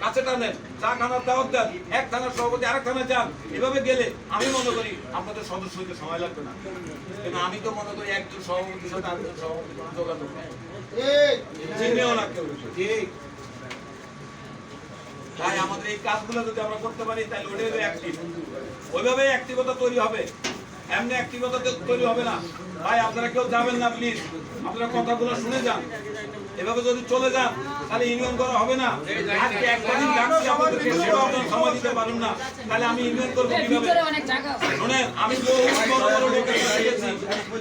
কাছে টানেন, চা খানার দাওয়াত দেন, এক থানার সভাপতি আরেক থানায় যান, এভাবে গেলে আমি মনে করি আপনাদের সদস্য হইতে সময় লাগবে না। কিন্তু আমি তো মনে করি একজন সভাপতির সাথে আরেকজন সভাপতির কোনো যোগাযোগ নেই, চিনেও না কেউ। ঠিক, তাই আমাদের এই কাজগুলো যদি আমরা করতে পারি তাহলে ওইভাবে অ্যাক্টিভ, ওইভাবে অ্যাক্টিভতা তৈরি হবে, এমনি অ্যাক্টিভতা তৈরি হবে না। ভাই আপনারা কেউ যাবেন না প্লিজ, আপনারা কথাগুলো শুনে যান। এভাবে যদি চলে যান তাহলে ইউনিয়ন করা হবে না। আজকে একটা দিন ডাকছি আপনাদেরকে, সেটাও আপনারা সময় দিতে পারুন না, তাহলে আমি ইউনিয়ন করবো কিভাবে? শুনেন, আমি বহু বড় বড় লোকের কাছে গেছি,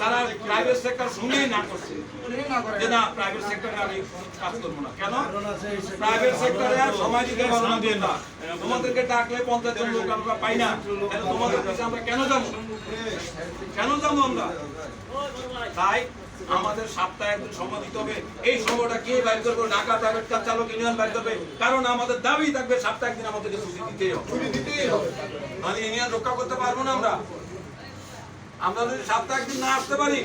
তারা প্রাইভেট সেক্টর শুনেই না করছে যে না প্রাইভেট সেক্টরে আমি কাজ করবো না। কেন? প্রাইভেট সেক্টরে আর সময় দিতে পারবো না। দিয়ে না তোমাদেরকে ডাকলে 50 জন লোক আমরা পাই না, তাহলে তোমাদের কাছে আমরা কেন যাবো? কেন যাবো আমরা? তাই আমাদের সপ্তাহে একদিন সময় দিতে হবে। এই সময়টা কে বাইর করবো? ঢাকা প্রাইভেট কার চালক ইউনিয়ন বাইর করবে। কারণ আমাদের দাবি থাকবে সপ্তাহে একদিন আমাদেরকে ছুটি দিতেই হবে। মানে ইউনিয়ন রক্ষা করতে পারবো না আমরা। আমরা যদি সপ্তাহে একদিন না আসতে পারি,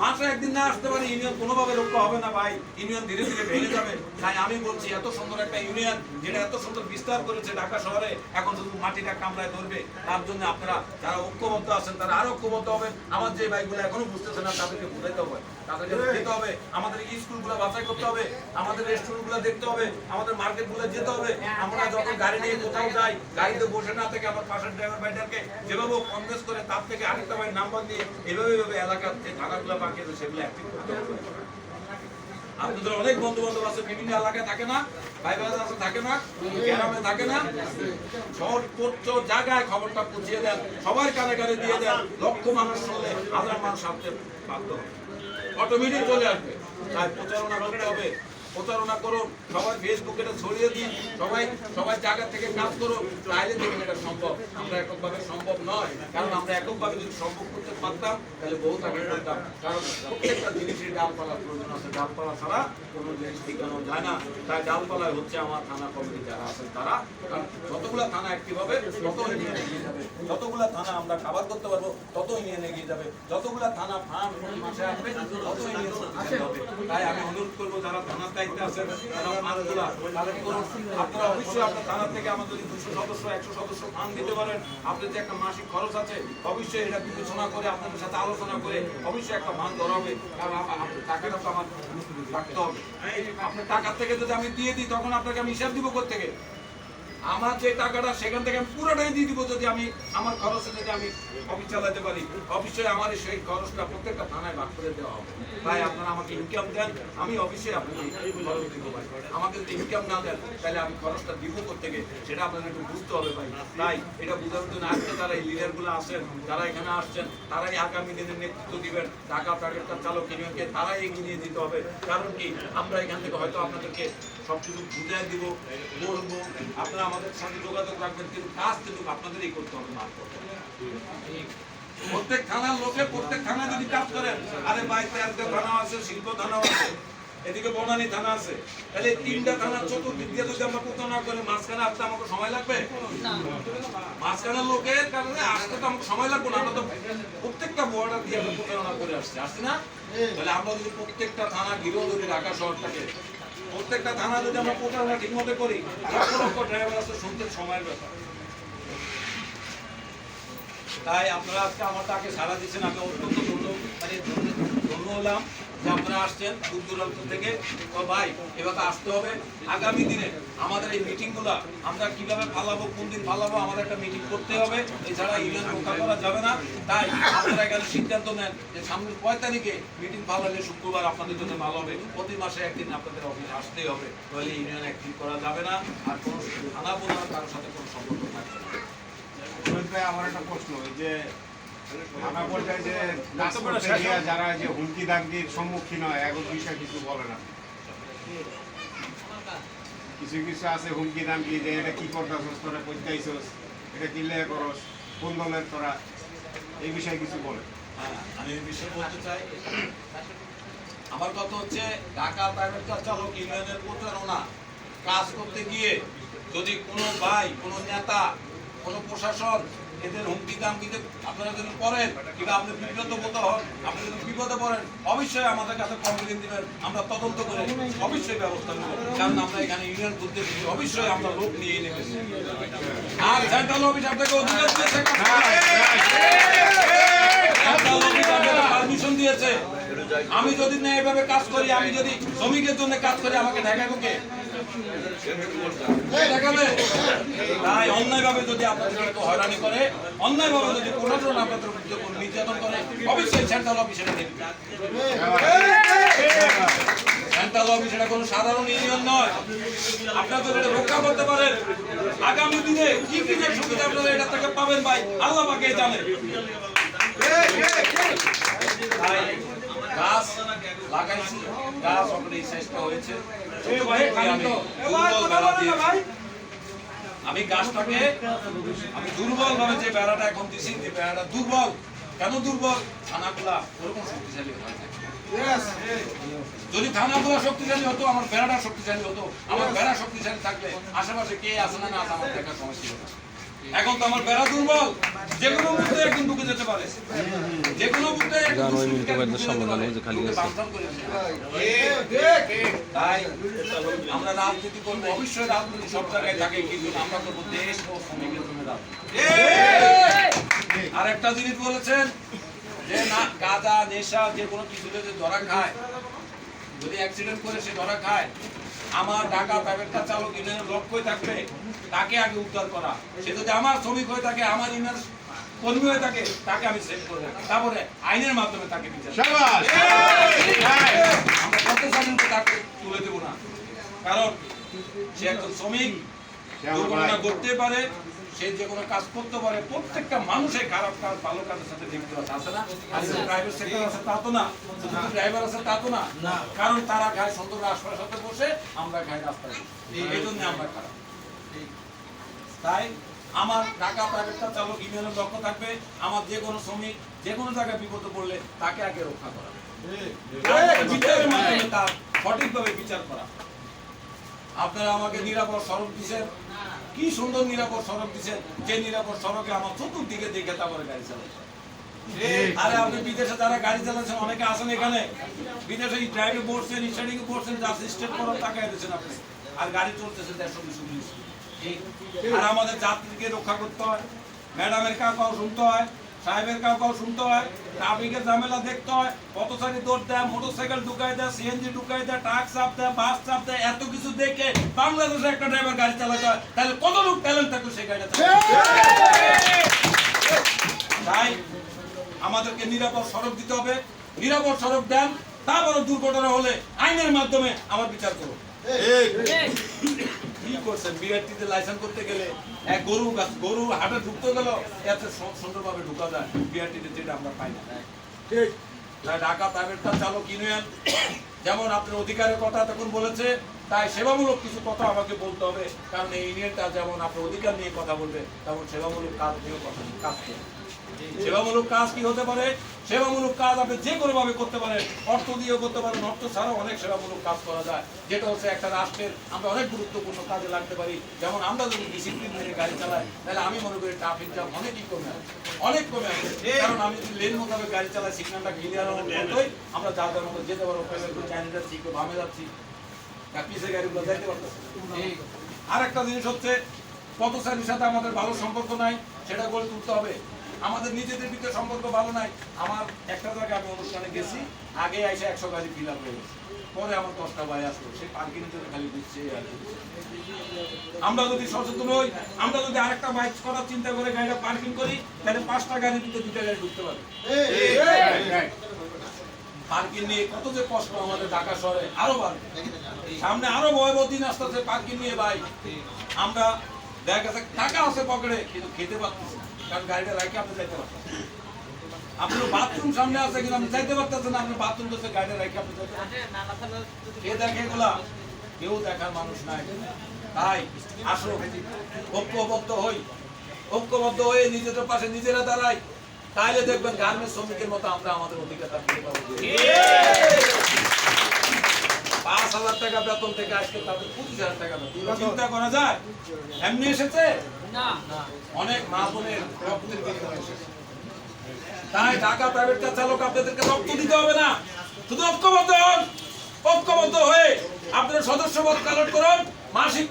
মাসে একদিন না আসতে পারি, ইউনিয়ন কোনোভাবে রক্ষা হবে না ভাই। ইউনিয়ন ধীরে ধীরে ভেঙে যাবে। তাই আমি বলছি, এত সুন্দর একটা ইউনিয়ন যেটা এত সুন্দর বিস্তার করেছে ঢাকা শহরে, এখন শুধু মাটিটা কামড়ায় ধরবে। তার জন্য আপনারা যারা ঐক্যবদ্ধ আছেন তারা আরো ঐক্যবদ্ধ হবেন। আমার যে ভাইগুলো এখনো বুঝতেছে না তাদেরকে বুঝাইতে হবে, তাদেরকে দিতে হবে। আমাদের স্কুলগুলো বাছাই করতে হবে, আমাদের রেস্টুরেন্টগুলো দেখতে হবে, আমাদের মার্কেটগুলো যেতে হবে। আমরা যখন গাড়ি নিয়ে কোথাও যাই, গাড়িতে বসে না থেকে আমার পাশের ড্রাইভার ভাইটাকে যেভাবে কনভেন্স করে তার থেকে আরেকটা ভাই নাম্বার দিয়ে এভাবে এলাকার যে থানাগুলো বাকি আছে সেগুলো অ্যাক্টিভ করতে হবে। আপনাদের অনেক বন্ধু বান্ধব আছে, বিভিন্ন এলাকায় থাকে না, ভাই ভাই আছে থাকে না, গ্রামে থাকে না, সর্বোচ্চ জায়গায় খবরটা পৌঁছিয়ে দেন, সবার কানে কানে দিয়ে দেন। লক্ষ মানুষ হলে হাজার মানুষ আসতে বাধ্য হবে, অটোমেটিক চলে আসবে। তাই প্রচারণা করতে হবে, প্রচারণা করুন, সবাই ফেসবুকে ছড়িয়ে দিন, সবাই জায়গা থেকে কাজ করুন, তাইলে দেখবেন এটা সম্ভব। আমরা এককভাবে সম্ভব নয়, কারণ আমরা এককভাবে যদি সম্ভব করতে পারতাম তাহলে বহু আগে করতাম। কারণ প্রত্যেকটা জিনিসের ডালপালা প্রয়োজন আছে, ডালপালা ছাড়া কোনো জিনিস টিকানো যায় না। তাই ডালপালায় হচ্ছে আমার থানা কমিটি যারা আছেন তারা। কারণ যতগুলা থানা অ্যাক্টিভ হবে তত ইউনিয়ন এগিয়ে যাবে, যতগুলা থানা আমরা কাভার করতে পারবো তত ইউনিয়ন এগিয়ে যাবে, যতগুলা থানা ফার্ম মাসে আসবে তত ইউনিয়ন হবে। তাই আমি অনুরোধ করবো যারা থানার দায়িত্বে আছেন তারা ফান্ডগুলা কালেক্ট করুন। আপনারা অবশ্যই আপনার থানার থেকে আমাদের 200 সদস্য 100 সদস্য ফান্ড দিতে পারেন। আপনার যে একটা মাসিক খরচ আছে অবশ্যই এটা বিবেচনা করে আপনাদের সাথে আলোচনা করে অবশ্যই একটা ফান্ড ধরা হবে। কারণ টাকাটা তো আমার রাখতে হবে। আপনার টাকার থেকে যদি আমি দিয়ে দিই তখন আপনাকে আমি হিসাব দিব কোত্থেকে? আমার যে টাকাটা সেখান থেকে আমি পুরোটাই দিয়ে দিব যদি আমি আমার খরচে যদি আমি অফিস চালাতে পারি। অবশ্যই আমার সেই খরচটা প্রত্যেকটা থানায় ভাগ করে দেওয়া হবে। তাই আপনারা আমাকে ইনকাম দেন, আমি অবশ্যই আপনাকে খরচ দিব ভাই। আমাকে যদি ইনকাম না দেন তাহলে আমি খরচটা দিব কোত্থেকে সেটা আপনাদের একটু বুঝতে হবে ভাই। তাই এটা বোঝার জন্য আজকে তারা এই লিডারগুলো আসেন, যারা এখানে আসছেন, তারাই আগামী দিনের নেতৃত্ব দিবেন। ঢাকা প্রাইভেট কার চালক ইউনিয়নকে তারাই এগিয়ে নিয়ে দিতে হবে। কারণ কি আমরা এখান থেকে হয়তো আপনাদেরকে সবকিছু বুঝাই দিব, বলবো, আপনারা আমাদের সাথে যোগাযোগ রাখবেন, কিন্তু কাজ কিন্তু আপনাদেরই করতে হবে। না প্রত্যেক থানার লোকে প্রত্যেক থানা যদি কাজ করেন, আরে ভাই তেলতে থানা আছে, শিল্প থানা আছে, এদিকে বনানী থানা আছে, তাহলে 3টা থানার চতুর্দিক দিয়ে যদি আমরা প্রচারণা করে মাঝখানে আসতে আমাকে সময় লাগবে? মাঝখানের লোকের কারণে আসতে তো আমাকে সময় লাগবে না। আমরা তো প্রত্যেকটা বর্ডার দিয়ে আমরা প্রচারণা করে আসছি না? তাহলে আমরা যদি প্রত্যেকটা থানা ঘিরেও যদি ঢাকা শহরটাকে প্রত্যেকটা থানা যদি আমরা প্রচারণা ঠিক মতো করি, লক্ষ লক্ষ ড্রাইভার আছে, শুনতে সময়ের ব্যাপার। তাই আপনারা আজকে আমার তাকে সারা দিচ্ছেন, আমি অত্যন্ত ধন্য হলাম যে আপনারা আসছেন দূর দূরান্ত থেকে। তো ভাই এবার আসতে হবে। আগামী দিনে আমাদের এই মিটিংগুলো আমরা কিভাবে ফালাবো, কোন দিন ফালাবো, আমাদের একটা মিটিং করতে হবে। এছাড়া ইউনিয়ন রক্ষা করা যাবে না। তাই আপনারা এখানে সিদ্ধান্ত নেন যে সামনের 5 তারিখে মিটিং ফালালে শুক্রবার আপনাদের জন্য ভালো হবে। প্রতি মাসে একদিন আপনাদের অফিসে আসতেই হবে, তাহলে ইউনিয়ন অ্যাক্টিভ করা যাবে না। আর কোনো থানা বোনার কারোর সাথে কোনো সম্পর্ক থাকবে না। আমার একটা প্রশ্ন, ওই যে থানা পর্যায়ে যে কাজ করতে গিয়ে যারা যে হুমকি দামকির সম্মুখীন হয় এখন বিষয় কিছু বলে না, কিছু কিছু আছে হুমকি দামকি যে এটা কি করতেছস, তোরা পড়তেইছস, এটা কিনলে করস, কোন দলের তোরা, এই বিষয়ে কিছু বলে। আমি এই বিষয়ে বলতে চাই, আমার কথা হচ্ছে ঢাকা প্রাইভেট কার চালক ইউনিয়নের প্রচারণা কাজ করতে গিয়ে যদি কোনো ভাই, কোনো নেতা, কোনো প্রশাসন এদের হুমকি দামকিতে আপনারা যদি করেন কিংবা আপনি বিব্রত বোধ হন, আপনি যদি বিপদে পড়েন, অবশ্যই আমাদের কাছে কমপ্লেন দিবেন, আমরা তদন্ত করে অবশ্যই ব্যবস্থা নেব। কারণ আমরা এখানে ইউনিয়ন করতে এসেছি, অবশ্যই আমরা লোক নিয়ে নেবেন। আর সেন্ট্রাল অফিস আপনাকে অধিকার দিয়েছে, পারমিশন দিয়েছে। আমি যদি না এভাবে কাজ করি, আমি যদি শ্রমিকের জন্য কাজ করি, আমাকে ঢাকাবো কে? দেখাবে। তাই অন্যায়ভাবে যদি আপনাদের হয়রানি করে, অন্যায়ভাবে যদি প্রশাসন আপনাদের উপর নির্যাতন করে, অবশ্যই সেন্ট্রাল অফিসে দেখবে। সেন্ট্রাল অফিস এটা কোনো সাধারণ ইউনিয়ন নয়। আপনারা যদি এটা রক্ষা করতে পারেন, আগামী দিনে কি কি যে সুবিধা আপনারা এটা থেকে পাবেন ভাই আল্লাহ পাকে জানে। গাছ লাগাইছি, গাছ অলরেডি চেষ্টা হয়েছে। আমি গাছটাকে আমি দুর্বল ভাবে যে বেড়াটা এখন দিছি, যে বেড়াটা দুর্বল। কেন দুর্বল? থানাগুলা ওরকম শক্তিশালী হয় না। যদি থানাগুলা শক্তিশালী হতো, আমার বেড়াটা শক্তিশালী হতো। আমার বেড়া শক্তিশালী থাকলে আশেপাশে কে আছে না আছে আমার দেখার সমস্যা ছিল না। এখন তো আমার বেড়া দুর্বল, যে কোনো মুহূর্তে একদিন ঢুকে যেতে পারে, যে কোনো মুহূর্তে তাই আমরা রাজনীতি করবো, অবশ্যই রাজনীতি সব জায়গায় থাকে, কিন্তু আমরা করবো দেশ ও শ্রমিকের জন্য রাজনীতি। আর একটা জিনিস বলেছেন যে না, গাঁজা নেশা যে কোনো কিছু যদি ধরা খায়, যদি অ্যাক্সিডেন্ট করে সে ধরা খায়, আমার ঢাকা প্রাইভেট কার চালক ইউনিয়নের লক্ষ্যই থাকবে তাকে আগে উদ্ধার করা। সে যদি আমার শ্রমিক হয়ে থাকে, আমার ইউনিয়ন কর্মী হয়ে থাকে, তাকে আমি সেভ করবো, তারপরে আইনের মাধ্যমে তাকে বিচার। আমরা কত স্বাধীনতা তাকে তুলে দেবো না, কারণ সে একজন শ্রমিক, দুর্ঘটনা ঘটতে পারে, সে যে কোনো কাজ করতে পারে। প্রত্যেকটা মানুষের খারাপ কাজ ভালো কাজের সাথে যুক্ত আছে না? আর প্রাইভেট সেক্টর আছে তা তো না, ড্রাইভার আছে তা তো না। কারণ তারা খায় সুন্দর রাস্তার সাথে বসে, আমরা খাই রাস্তায়, এই জন্য আমরা খারাপ। তাই আমার ঢাকা প্রাইভেট কার চালক ইউনিয়নের লক্ষ্য থাকবে, আমার যে কোনো শ্রমিক যে কোনো জায়গায় বিপদে পড়লে তাকে আগে রক্ষা করা, বিচারের মাধ্যমে তার সঠিকভাবে বিচার করা। আপনারা আমাকে নিরাপদ সড়ক দিচ্ছেন, কি সুন্দর নিরাপদ সড়ক দিচ্ছেন, যে নিরাপদ সড়কে আমার চতুর্দিকে দেখে তারপরে গাড়ি চালাচ্ছে। আরে আপনি বিদেশে যারা গাড়ি চালাচ্ছেন, অনেকে আসেন এখানে, বিদেশে ড্রাইভে বসছেন, স্টার্টিং এ বসছেন, যা স্টেট করার তাকায় দিচ্ছেন আপনি, আর গাড়ি চলতেছে 150-200। আর আমাদের যাত্রীকে রক্ষা করতে হয়, ম্যাডামের কাউ শুনতে হয়, সাহেবের কাউ শুনতে হয়, ট্রাফিকের ঝামেলা দেখতে হয়, পথচারী দৌড় দেয়, মোটরসাইকেল ঢুকাই দেয়, সিএনজি ঢুকাই দেয়, ট্রাক চাপ দেয়, বাস চাপ দেয়, এত কিছু দেখে বাংলাদেশে একটা ড্রাইভার গাড়ি চালাতে হয়, তাহলে কত লোক ট্যালেন্ট থাকবে সেই গাড়িটা চালাতে। তাই আমাদেরকে নিরাপদ সড়ক দিতে হবে, নিরাপদ সড়ক দেন, তারপরে দুর্ঘটনা হলে আইনের মাধ্যমে আমার বিচার করুন। কি করছেন? বিআরটিতে লাইসেন্স করতে গেলে এক গরু হাটে ঢুকতে গেল, এত সুন্দরভাবে ঢুকা যায় বিআরটিতে, যেটা আমরা পাই না। ঠিক। তাই ঢাকা প্রাইভেট কার চালক ইউনিয়ন যেমন আপনার অধিকারের কথা তখন বলেছে, তাই সেবামূলক কিছু কথা আমাকে বলতে হবে, কারণ এই ইউনিয়নটা যেমন আপনার অধিকার নিয়ে কথা বলবে, তেমন সেবামূলক কাজ নিয়েও কাজ করবে। সেবামূলক কাজ কি হতে পারে? সেবামূলক কাজ আপনি যে কোনো ভাবে করতে পারেন, অর্থ দিয়েও করতে পারেন, অর্থ ছাড়াও অনেক সেবামূলক কাজ করা যায়, যেটা হচ্ছে একটা রাষ্ট্রের আমরা অনেক গুরুত্বপূর্ণ কাজে লাগতে পারি। যেমন আমরা যদি ডিসিপ্লিন মেনে গাড়ি চালাই, তাহলে আমি মনে করি ট্রাফিক জ্যাম অনেকই কমে আসে, অনেক কমে আসে। কারণ আমি যদি লেন মোতাবেক গাড়ি চালাই, সিগন্যালটা ক্লিয়ার হওয়ার মতোই আমরা যার মতো যেতে পারবো, চাইনে যাচ্ছি, কেউ বামে যাচ্ছি, পিছিয়ে গাড়িগুলো যাইতে পারতেছি। আর একটা জিনিস হচ্ছে, পথচারীর সাথে আমাদের ভালো সম্পর্ক নাই, সেটা গড়ে তুলতে হবে। আমাদের নিজেদের ভিতরে সম্পর্ক ভালো নাই। আমার একটা জায়গায় আমি অনুষ্ঠানে গেছি, আগে এসে 100 গাড়ি ফিল আপ হয়ে গেছে, পরে আমার 10টা ভাই আসলো, সেই পার্কিং জন্য খালি দিচ্ছে। আমরা যদি সচেতন হই, আমরা যদি আরেকটা বাইক করার চিন্তা করে গাড়িটা পার্কিং করি, তাহলে 5টা গাড়ির ভিতরে 2টা গাড়ি ঢুকতে পারে। পার্কিং নিয়ে কত যে কষ্ট আমাদের ঢাকা শহরে, আরো বাড়বে সামনে, আরো ভয়াবহ দিন আসতেছে পার্কিং নিয়ে। ভাই আমরা দেখা গেছে টাকা আছে পকেটে, কিন্তু খেতে পারতেছি না, কারণ গাড়িটা রাখে আপনি যাইতে পারতেন। আপনার বাথরুম সামনে আছে, কিন্তু আপনি যাইতে পারতেছেন না, আপনার বাথরুম তো গাড়িটা রাখে আপনি যাইতে পারতেন। কে দেখে এগুলা? কেউ দেখার মানুষ নাই। তাই আসো ঐক্যবদ্ধ হই, ঐক্যবদ্ধ হয়ে নিজেদের পাশে নিজেরা দাঁড়াই, তাইলে দেখবেন গার্মেন্টস শ্রমিকের মতো আমরা আমাদের অধিকারটা পেয়ে পাবো। 5,000 টাকা বেতন থেকে আজকে তাদের 25,000 টাকা বেতন, চিন্তা করা যায়? এমনি এসেছে অনেক মা বোনের রক্তের বিনিময় এসেছে। তাই ঢাকা প্রাইভেট কার চালক আপনাদেরকে রক্ত দিতে হবে না, শুধু ঐক্যবদ্ধ হন। ঐক্যবদ্ধ হয়ে আপনারা সদস্যপদ কালেক্ট করুন, মাসিক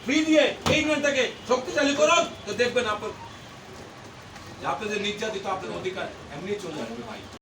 ফি দিয়ে এই ইউনিয়নটাকে শক্তিশালী করুন, তো দেখবেন আপনাদের নির্যাতিত আপনাদের অধিকার এমনি চলে আসবে ভাই।